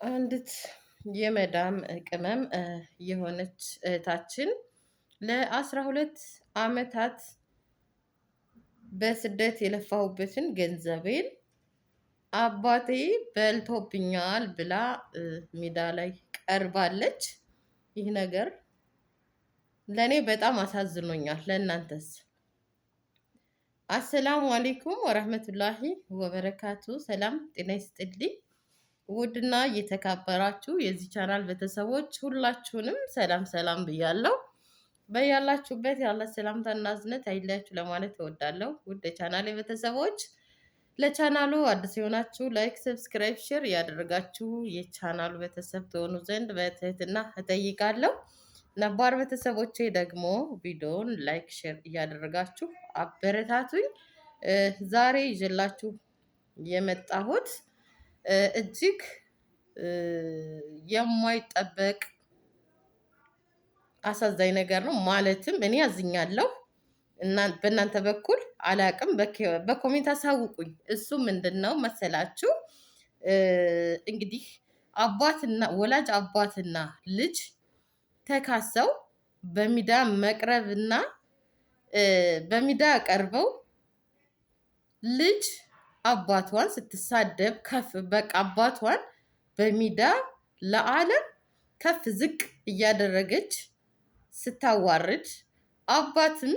አንዲት የመዳም ቅመም የሆነች እህታችን ለ12 ዓመታት በስደት የለፋሁበትን ገንዘቤን አባቴ በልቶብኛል ብላ ሜዳ ላይ ቀርባለች። ይህ ነገር ለእኔ በጣም አሳዝኖኛል። ለእናንተስ? አሰላሙ አሌይኩም ወረህመቱላሂ ወበረካቱ። ሰላም ጤና ይስጥልኝ። ውድና እየተከበራችሁ የዚህ ቻናል ቤተሰቦች ሁላችሁንም ሰላም ሰላም ብያለሁ። በያላችሁበት ያለ ሰላምታና እዝነት አይለያችሁ ለማለት እወዳለሁ። ውድ የቻናል ቤተሰቦች ለቻናሉ አዲስ የሆናችሁ ላይክ፣ ሰብስክራይብ፣ ሼር እያደረጋችሁ የቻናሉ ቤተሰብ ትሆኑ ዘንድ በትህትና እጠይቃለሁ። ነባር ቤተሰቦቼ ደግሞ ቪዲዮውን ላይክ፣ ሼር እያደረጋችሁ አበረታቱኝ። ዛሬ ይዤላችሁ የመጣሁት እጅግ የማይጠበቅ አሳዛኝ ነገር ነው። ማለትም እኔ አዝኛለሁ እና በእናንተ በኩል አላቅም፣ በኮሜንት አሳውቁኝ። እሱ ምንድን ነው መሰላችሁ? እንግዲህ ወላጅ አባትና ልጅ ተካሰው በሚዲያ መቅረብና በሚዲያ ቀርበው ልጅ አባቷን ስትሳደብ በቃ አባቷን በሚዲያ ለዓለም ከፍ ዝቅ እያደረገች ስታዋርድ፣ አባትም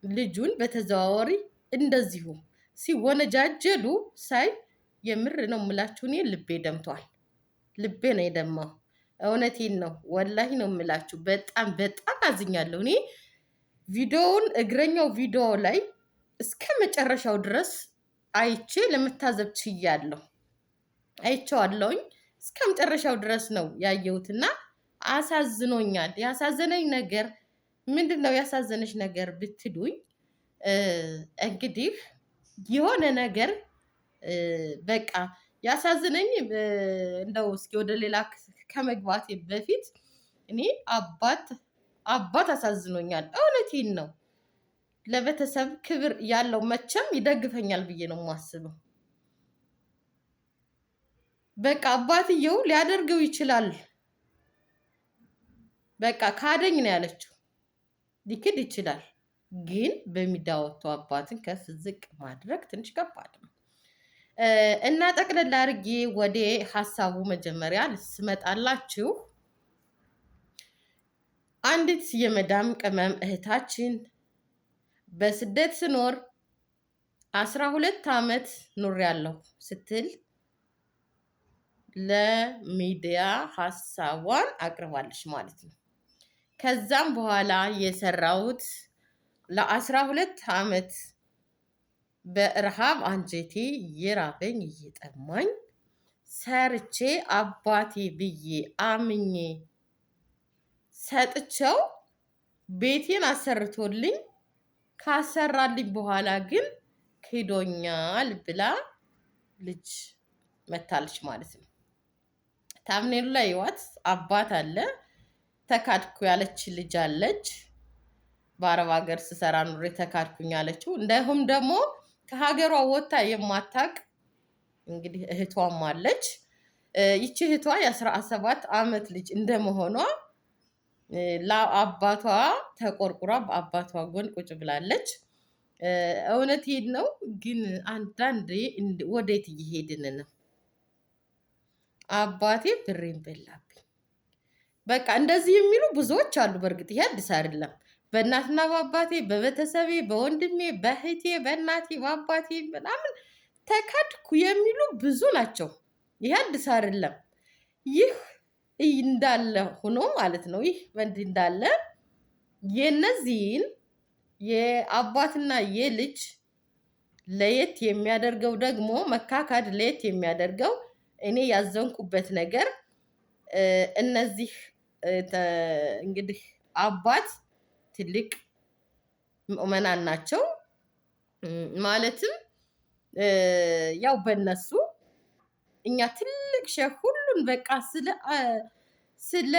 ልጁን በተዘዋዋሪ እንደዚሁ ሲወነጃጀሉ ሳይ የምር ነው የምላችሁ፣ እኔ ልቤ ደምቷል። ልቤ ነው የደማው። እውነቴን ነው፣ ወላሂ ነው የምላችሁ። በጣም በጣም አዝኛለሁ። እኔ ቪዲዮውን እግረኛው ቪዲዮ ላይ እስከ መጨረሻው ድረስ አይቼ ለመታዘብ ችያለሁ። አይቼዋለሁኝ እስከ መጨረሻው ድረስ ነው ያየሁትና አሳዝኖኛል። ያሳዘነኝ ነገር ምንድን ነው? ያሳዘነች ነገር ብትሉኝ እንግዲህ የሆነ ነገር በቃ ያሳዝነኝ። እንደው እስኪ ወደ ሌላ ከመግባቴ በፊት እኔ አባት አሳዝኖኛል። እውነቴን ነው። ለቤተሰብ ክብር ያለው መቼም ይደግፈኛል ብዬ ነው የማስበው። በቃ አባትየው ሊያደርገው ይችላል። በቃ ካደኝ ነው ያለችው። ሊክድ ይችላል፣ ግን በሚዲያ ወጥቶ አባትን ከፍ ዝቅ ማድረግ ትንሽ ከባድ ነው እና ጠቅለል አድርጌ ወደ ሀሳቡ መጀመሪያ ስመጣላችሁ አንዲት የመዳም ቅመም እህታችን በስደት ስኖር 12 ዓመት ኑሬያለሁ ስትል ለሚዲያ ሀሳቧን አቅርባለች ማለት ነው። ከዛም በኋላ የሰራሁት ለ12 ዓመት በረሃብ አንጀቴ እየራበኝ እየጠማኝ ሰርቼ አባቴ ብዬ አምኜ ሰጥቸው ቤቴን አሰርቶልኝ ካሰራልኝ በኋላ ግን ክዶኛል ብላ ልጅ መታለች ማለት ነው። ታምኔሉ ላይ ይዋት አባት አለ፣ ተካድኩ ያለች ልጅ አለች። በአረብ ሀገር ስሰራ ኑሬ ተካድኩኝ ያለችው፣ እንደሁም ደግሞ ከሀገሯ ወጥታ የማታቅ እንግዲህ እህቷም አለች። ይቺ እህቷ የ17 ዓመት ልጅ እንደመሆኗ ለአባቷ ተቆርቁራ በአባቷ ጎን ቁጭ ብላለች። እውነቴን ነው። ግን አንዳንዴ ወዴት እየሄድን ነው? አባቴ ብሬን በላብኝ። በቃ እንደዚህ የሚሉ ብዙዎች አሉ። በእርግጥ ይሄ አዲስ አይደለም። በእናትና በአባቴ፣ በቤተሰቤ፣ በወንድሜ፣ በእህቴ፣ በእናቴ፣ በአባቴ ምናምን ተካድኩ የሚሉ ብዙ ናቸው። ይሄ አዲስ አይደለም። ይህ እንዳለ ሆኖ ማለት ነው። ይህ በእንዲህ እንዳለ የነዚህን የአባትና የልጅ ለየት የሚያደርገው ደግሞ መካካድ ለየት የሚያደርገው እኔ ያዘንኩበት ነገር እነዚህ እንግዲህ አባት ትልቅ ምዕመናን ናቸው። ማለትም ያው በነሱ እኛ ትልቅ ሼህ ሁሉን በቃ ስለ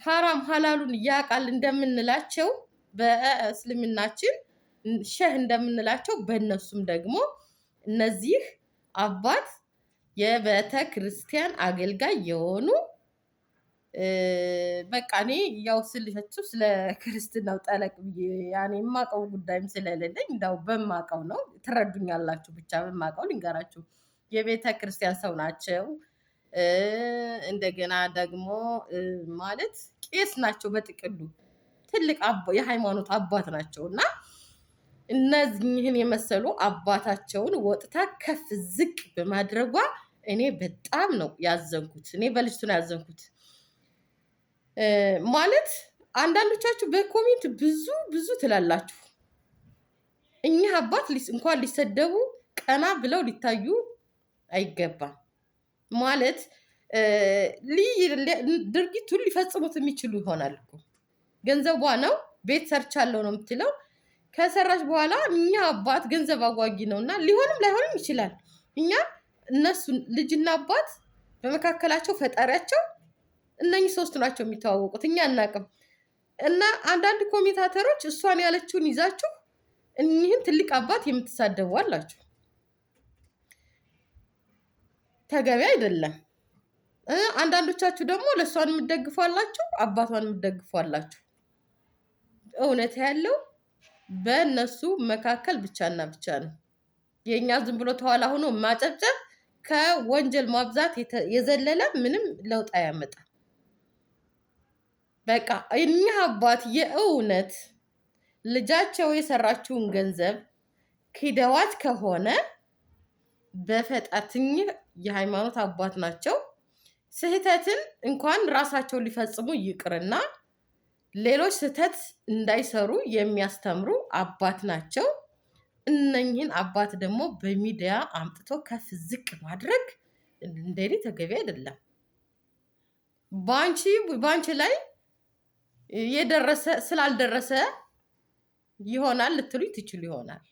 ሐራም ሐላሉን ያቃል እንደምንላቸው በእስልምናችን ሼህ እንደምንላቸው በእነሱም ደግሞ እነዚህ አባት የቤተ ክርስቲያን አገልጋይ የሆኑ በቃ እኔ ያው ስልቻችሁ ስለ ክርስትናው ጠለቅ ብዬ ያኔ የማውቀው ጉዳይም ስለሌለኝ እንዳው በማውቀው ነው ትረዱኛላችሁ። ብቻ በማውቀው ልንገራችሁ። የቤተ ክርስቲያን ሰው ናቸው። እንደገና ደግሞ ማለት ቄስ ናቸው። በጥቅሉ ትልቅ የሃይማኖት አባት ናቸው እና እነዚህን የመሰሉ አባታቸውን ወጥታ ከፍ ዝቅ በማድረጓ እኔ በጣም ነው ያዘንኩት። እኔ በልጅቱ ነው ያዘንኩት። ማለት አንዳንዶቻችሁ በኮሜንት ብዙ ብዙ ትላላችሁ። እኚህ አባት እንኳን ሊሰደቡ ቀና ብለው ሊታዩ አይገባም። ማለት ድርጊቱን ሊፈጽሙት የሚችሉ ይሆናል እኮ ገንዘቧ ነው፣ ቤት ሰርቻለሁ ነው የምትለው። ከሰራች በኋላ እኛ አባት ገንዘብ አጓጊ ነው እና ሊሆንም ላይሆንም ይችላል። እኛ እነሱን ልጅና አባት በመካከላቸው ፈጣሪያቸው እነኚህ ሶስቱ ናቸው የሚተዋወቁት፣ እኛ አናቅም። እና አንዳንድ ኮሜንታተሮች እሷን ያለችውን ይዛችሁ እኒህን ትልቅ አባት የምትሳደቡ አላችሁ። ተገቢ አይደለም። አንዳንዶቻችሁ ደግሞ ለእሷን የምትደግፉ አላችሁ፣ አባቷን የምትደግፉ አላችሁ። እውነት ያለው በእነሱ መካከል ብቻና ብቻ ነው። የእኛ ዝም ብሎ ተኋላ ሆኖ ማጨብጨብ ከወንጀል ማብዛት የዘለለ ምንም ለውጥ አያመጣም። በቃ እኚህ አባት የእውነት ልጃቸው የሰራችውን ገንዘብ ክደዋት ከሆነ በፈጣትኝ የሃይማኖት አባት ናቸው። ስህተትን እንኳን ራሳቸው ሊፈጽሙ ይቅርና ሌሎች ስህተት እንዳይሰሩ የሚያስተምሩ አባት ናቸው። እነኝህን አባት ደግሞ በሚዲያ አምጥቶ ከፍ ዝቅ ማድረግ እንደኔ ተገቢ አይደለም። ባንቺ ላይ የደረሰ ስላልደረሰ ይሆናል ልትሉኝ ትችሉ ይሆናል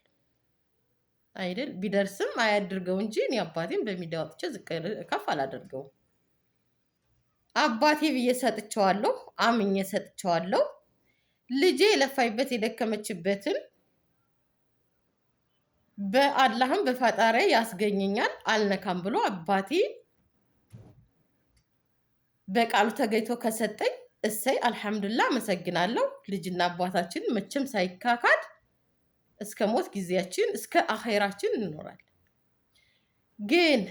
አይደል? ቢደርስም አያድርገው እንጂ እኔ አባቴን በሚዲያ ወጥቼ ዝቅ ከፍ አላደርገውም። አባቴ ብዬ ሰጥቼዋለሁ፣ አምኜ ሰጥቼዋለሁ። ልጄ የለፋይበት የደከመችበትን በአላህም በፈጣሪ ያስገኘኛል አልነካም ብሎ አባቴ በቃሉ ተገኝቶ ከሰጠኝ እሰይ አልሐምዱሊላህ አመሰግናለሁ። ልጅና አባታችን መቼም ሳይካካድ እስከ ሞት ጊዜያችን እስከ አኼራችን እንኖራለን። ግን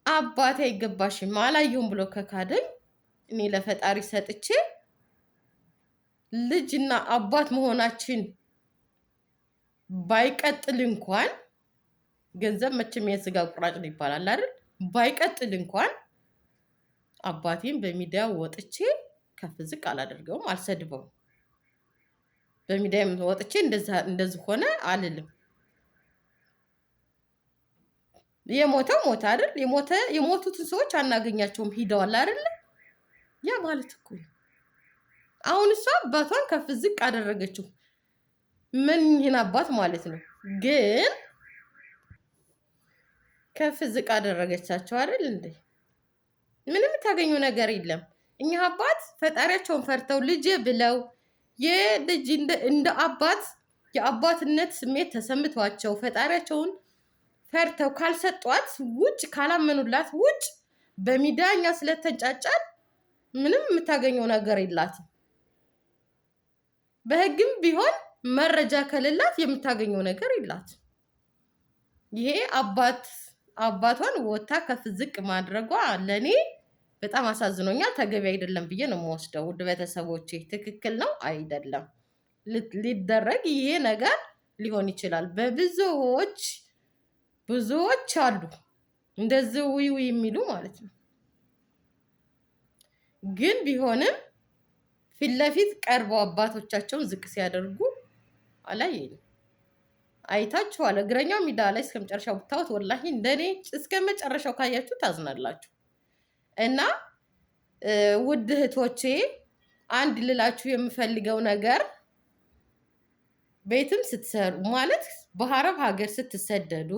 አባቴ አይገባሽም አላየሁም ብሎ ከካደኝ እኔ ለፈጣሪ ሰጥቼ ልጅና አባት መሆናችን ባይቀጥል እንኳን ገንዘብ መቼም የስጋ ቁራጭ ነው ይባላል አይደል? ባይቀጥል እንኳን አባቴን በሚዲያ ወጥቼ ከፍ ዝቅ አላደርገውም፣ አልሰድበውም። በሚዲያ ወጥቼ እንደዚህ ሆነ አልልም። የሞተው ሞተ አይደል? የሞቱትን ሰዎች አናገኛቸውም፣ ሂደዋል አይደል? ያ ማለት እኮ ነው። አሁን እሷ አባቷን ከፍ ዝቅ አደረገችው። ምን ይህን አባት ማለት ነው። ግን ከፍ ዝቅ አደረገቻቸው አይደል እንዴ? ምንም የምታገኙ ነገር የለም። እኛ አባት ፈጣሪያቸውን ፈርተው ልጅ ብለው የልጅ እንደ አባት የአባትነት ስሜት ተሰምቷቸው ፈጣሪያቸውን ፈርተው ካልሰጧት ውጭ ካላመኑላት ውጭ በሚዲያ እኛ ስለተንጫጫን ምንም የምታገኘው ነገር የላትም። በህግም ቢሆን መረጃ ከሌላት የምታገኘው ነገር የላትም። ይሄ አባቷን ወታ ከፍ ዝቅ ማድረጓ ለኔ በጣም አሳዝኖኛል። ተገቢ አይደለም ብዬ ነው የምወስደው። ውድ ቤተሰቦቼ ትክክል ነው አይደለም ሊደረግ ይሄ ነገር ሊሆን ይችላል። ብዙዎች አሉ እንደዚህ ውይ የሚሉ ማለት ነው። ግን ቢሆንም ፊት ለፊት ቀርበው አባቶቻቸውን ዝቅ ሲያደርጉ አላየንም። አይታችኋል። እግረኛው ሜዳ ላይ እስከ መጨረሻው ብታዩት ወላሂ እንደኔ እስከ መጨረሻው ካያችሁ ታዝናላችሁ። እና ውድ እህቶቼ አንድ ልላችሁ የምፈልገው ነገር ቤትም ስትሰሩ ማለት በአረብ ሀገር ስትሰደዱ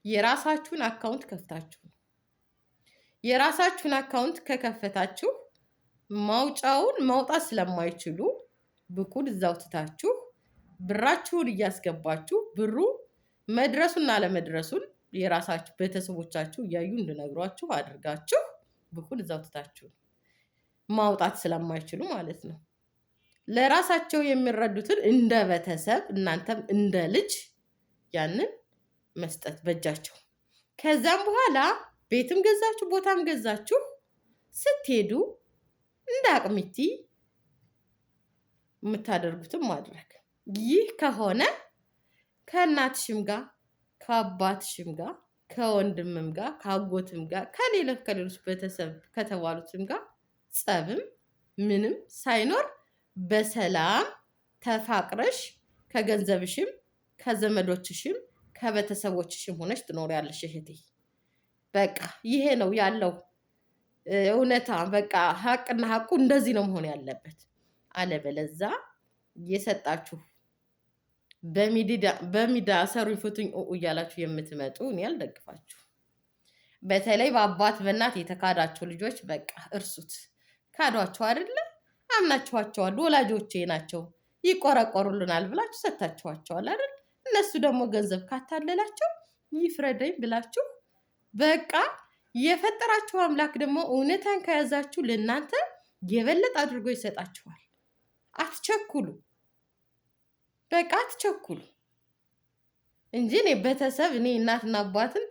የራሳችሁን አካውንት ከፍታችሁ የራሳችሁን አካውንት ከከፈታችሁ ማውጫውን ማውጣት ስለማይችሉ ብኩል እዛው ትታችሁ ብራችሁን እያስገባችሁ ብሩ መድረሱና አለመድረሱን የራሳችሁ ቤተሰቦቻችሁ እያዩ እንድነግሯችሁ አድርጋችሁ ብኩን እዛው ትታችሁ ማውጣት ስለማይችሉ ማለት ነው። ለራሳቸው የሚረዱትን እንደ ቤተሰብ እናንተም እንደ ልጅ ያንን መስጠት በእጃቸው። ከዛም በኋላ ቤትም ገዛችሁ ቦታም ገዛችሁ ስትሄዱ እንደ አቅሚቲ የምታደርጉትም ማድረግ። ይህ ከሆነ ከእናትሽም ጋር ከአባትሽም ጋር ከወንድምም ጋር ከአጎትም ጋር ከሌሎች ቤተሰብ ከተባሉትም ጋር ጸብም ምንም ሳይኖር በሰላም ተፋቅረሽ ከገንዘብሽም ከዘመዶችሽም ከቤተሰቦችሽም ሆነሽ ትኖሪያለሽ እህቴ። በቃ ይሄ ነው ያለው እውነታ። በቃ ሀቅና ሀቁ እንደዚህ ነው መሆን ያለበት። አለበለዛ እየሰጣችሁ በሚዳ ሰሩኝ ፍቱኝ እያላችሁ የምትመጡ እኔ አልደግፋችሁ። በተለይ በአባት በእናት የተካዳችሁ ልጆች በቃ እርሱት። ካዷቸው አይደለ? አምናችኋቸዋል። ወላጆቼ ናቸው ይቆረቆሩልናል ብላችሁ ሰጥታችኋቸዋል አይደል? እነሱ ደግሞ ገንዘብ ካታለላቸው ይፍረደኝ ብላችሁ በቃ የፈጠራችሁ አምላክ ደግሞ እውነታን ከያዛችሁ ለእናንተ የበለጠ አድርጎ ይሰጣችኋል። አትቸኩሉ፣ በቃ አትቸኩሉ እንጂ እኔ ቤተሰብ እኔ እናትና አባትን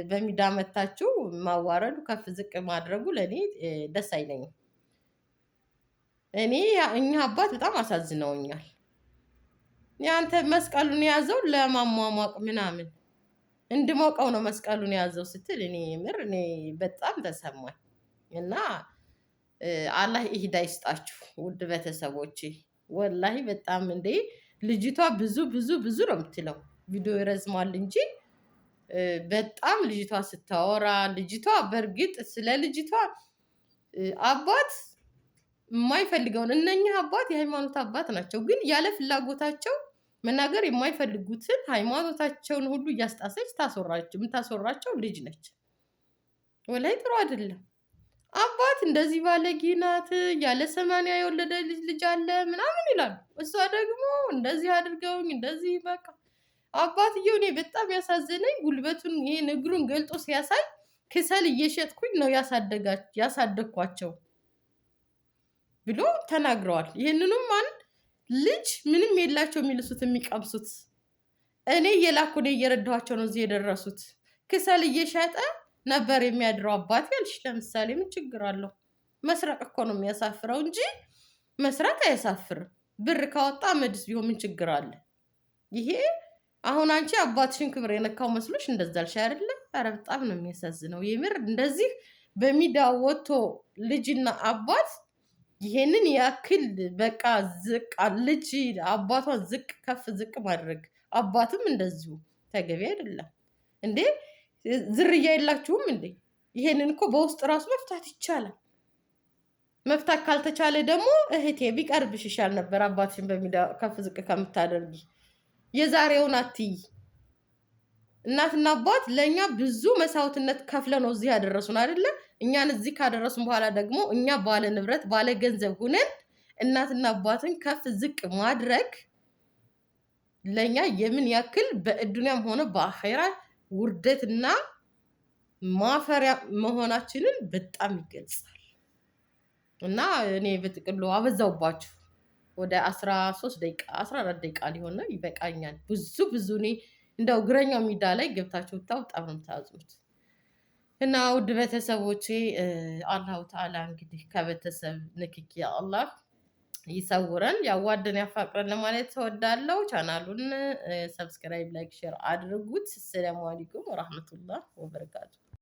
በሚዳ መታችሁ ማዋረዱ ከፍ ዝቅ ማድረጉ ለእኔ ደስ አይለኝም። እኛ አባት በጣም አሳዝነውኛል። ያንተ መስቀሉን የያዘው ለማሟሟቅ ምናምን እንድሞቀው ነው መስቀሉን የያዘው ስትል እኔ በጣም ተሰማኝ። እና አላህ ኢህዳ ይስጣችሁ ውድ ቤተሰቦቼ። ወላሂ በጣም እንዴ ልጅቷ ብዙ ነው የምትለው። ቪዲዮ ይረዝማል እንጂ በጣም ልጅቷ ስታወራ በእርግጥ ስለ ልጅቷ አባት የማይፈልገውን እነኚህ አባት የሃይማኖት አባት ናቸው፣ ግን ያለ ፍላጎታቸው መናገር የማይፈልጉትን ሃይማኖታቸውን ሁሉ እያስጣሰች የምታስወራቸው ልጅ ነች። ወላይ ጥሩ አይደለም። አባት እንደዚህ ባለጌ ናት፣ ያለ 80 የወለደ ልጅ አለ ምናምን ይላሉ። እሷ ደግሞ እንደዚህ አድርገውኝ እንደዚህ በቃ አባትየው እኔ በጣም ያሳዘነኝ ጉልበቱን ይሄን እግሩን ገልጦ ሲያሳይ ክሰል እየሸጥኩኝ ነው ያሳደግኳቸው ብሎ ተናግረዋል። ይህንንም አንድ ልጅ ምንም የላቸው የሚልሱት የሚቀምሱት እኔ እየረዳኋቸው ነው እዚህ የደረሱት። ክሰል እየሸጠ ነበር የሚያድረው አባት ያልሽ። ለምሳሌ ምን ችግር አለው? መስረቅ እኮ ነው የሚያሳፍረው እንጂ መስራት አያሳፍርም። ብር ካወጣ መድስ ቢሆን ምን ችግር አለ? ይሄ አሁን አንቺ አባትሽን ክብር የነካው መስሎሽ እንደዛ አልሽ አይደለ? ኧረ በጣም ነው የሚያሳዝነው የምር። እንደዚህ በሚዲያ ወጥቶ ልጅና አባት ይሄንን ያክል በቃ ዝቅ ልጅ አባቷን ከፍ ዝቅ ማድረግ፣ አባትም እንደዚሁ ተገቢ አይደለም እንዴ። ዝርያ የላችሁም እንዴ? ይሄንን እኮ በውስጥ ራሱ መፍታት ይቻላል። መፍታት ካልተቻለ ደግሞ እህቴ ቢቀርብሽ ይሻል ነበር። አባትሽን በሚዲያ ከፍ ዝቅ ከምታደርጊ የዛሬውን አትይ። እናትና አባት ለእኛ ብዙ መስዋዕትነት ከፍለ ነው እዚህ ያደረሱን አይደለ? እኛን እዚህ ካደረሱን በኋላ ደግሞ እኛ ባለ ንብረት ባለ ገንዘብ ሁነን እናትና አባትን ከፍ ዝቅ ማድረግ ለእኛ የምን ያክል በእዱንያም ሆነ በአኼራ ውርደትና ማፈሪያ መሆናችንን በጣም ይገልጻል። እና እኔ በጥቅሉ አበዛውባችሁ። ወደ 13 ደቂቃ 14 ደቂቃ ሊሆን ይበቃኛል። ብዙ እኔ እንደው እግረኛው ሚዳ ላይ ገብታችሁ ብታው በጣም ነው የምታዝኑት። እና ውድ ቤተሰቦቼ አላሁ ተዓላ እንግዲህ ከቤተሰብ ንክኪ አላህ ይሰውረን፣ ያዋደን ያፋቅረን ለማለት ተወዳለው። ቻናሉን ሰብስክራይብ፣ ላይክ፣ ሼር አድርጉት። ሰላም አለይኩም ወራህመቱላህ ወበረካቱ።